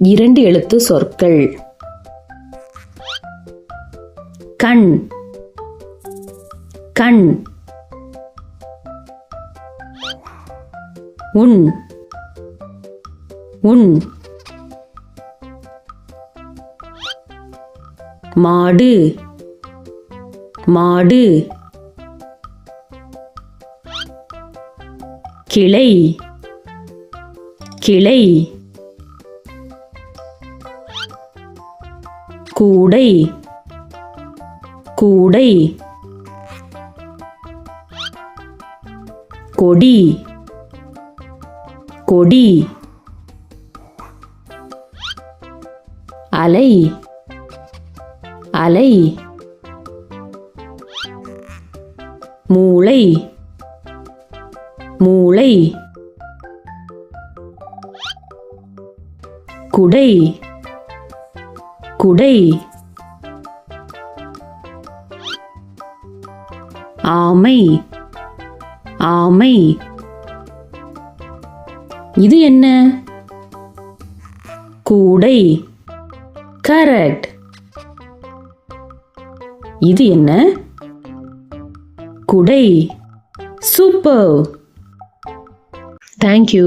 2 எழுத்து சொற்கள். கண், கண். உன், உன். மாடு, மாடு. கிளை, கிளை. கூடை, கூடை. கொடி, கொடி. அலை, அலை. மூளை, மூளை. குடை, குடை. ஆமை, ஆமை. இது என்ன? கூடை. கரெக்ட். இது என்ன? குடை. சூப்பர். தேங்க்யூ.